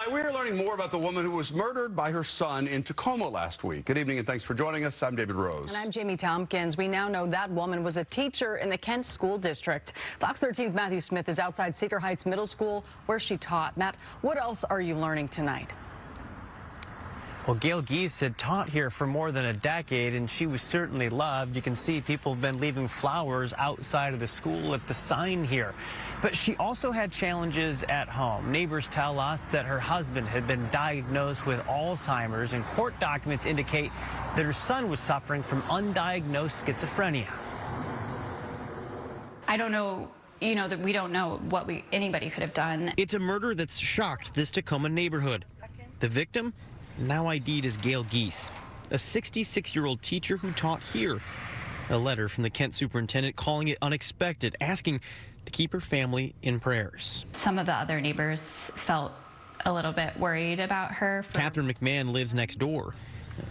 Hi, we are learning more about the woman who was murdered by her son in Tacoma last week. Good evening and thanks for joining us. I'm David Rose. And I'm Jamie Tompkins. We now know that woman was a teacher in the Kent School District. Fox 13's Matthew Smith is outside Cedar Heights Middle School where she taught. Matt, what else are you learning tonight? Well, Gail Geese had taught here for more than a decade, and she was certainly loved. You can see people have been leaving flowers outside of the school at the sign here. But she also had challenges at home. Neighbors tell us that her husband had been diagnosed with Alzheimer's, and court documents indicate that her son was suffering from undiagnosed schizophrenia. I don't know. That we don't know what anybody could have done. It's a murder that's shocked this Tacoma neighborhood. The victim, now ID'd as Gail Geese, a 66-year-old teacher who taught here. A letter from the Kent superintendent calling it unexpected, asking to keep her family in prayers. Some of the other neighbors felt a little bit worried about her. Catherine McMahon lives next door.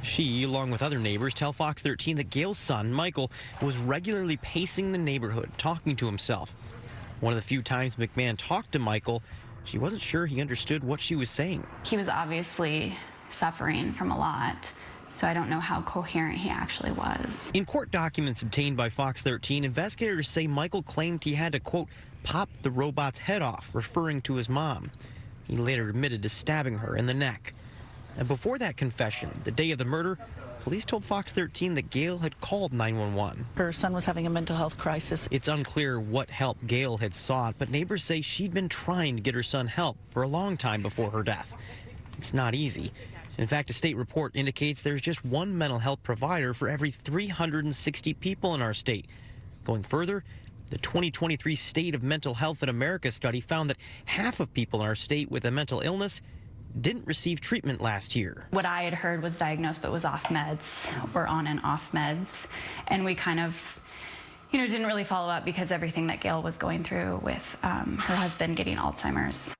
She, along with other neighbors, tell Fox 13 that Gail's son, Michael, was regularly pacing the neighborhood, talking to himself. One of the few times McMahon talked to Michael, she wasn't sure he understood what she was saying. He was obviously suffering from a lot, so I don't know how coherent he actually was. In court documents obtained by Fox 13, investigators say Michael claimed he had to, quote, pop the robot's head off, referring to his mom. He later admitted to stabbing her in the neck. And before that confession, the day of the murder, police told Fox 13 that Gail had called 911. Her son was having a mental health crisis. It's unclear what help Gail had sought, but neighbors say she'd been trying to get her son help for a long time before her death. It's not easy. In fact, a state report indicates there's just one mental health provider for every 360 people in our state. Going further, the 2023 State of Mental Health in America study found that half of people in our state with a mental illness didn't receive treatment last year. What I had heard was diagnosed but was off meds or on and off meds. And we kind of, didn't really follow up because everything that Gail was going through with her husband getting Alzheimer's.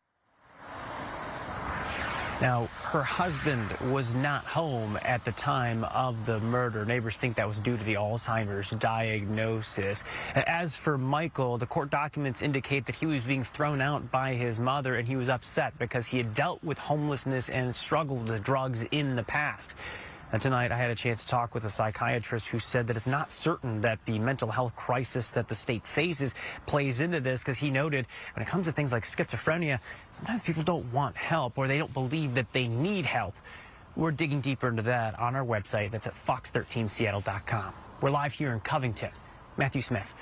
Now, her husband was not home at the time of the murder. Neighbors think that was due to the Alzheimer's diagnosis. As for Michael, the court documents indicate that he was being thrown out by his mother, and he was upset because he had dealt with homelessness and struggled with drugs in the past. And tonight, I had a chance to talk with a psychiatrist who said that it's not certain that the mental health crisis that the state faces plays into this, because he noted when it comes to things like schizophrenia, sometimes people don't want help or they don't believe that they need help. We're digging deeper into that on our website. That's at fox13seattle.com. We're live here in Covington. Matthew Smith,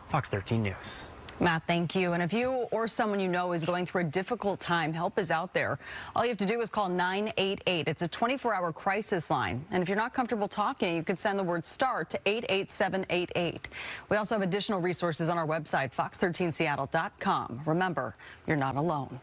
Fox 13 News. Matt, thank you. And if you or someone you know is going through a difficult time, help is out there. All you have to do is call 988. It's a 24-hour crisis line. And if you're not comfortable talking, you can send the word START to 88788. We also have additional resources on our website, fox13seattle.com. Remember, you're not alone.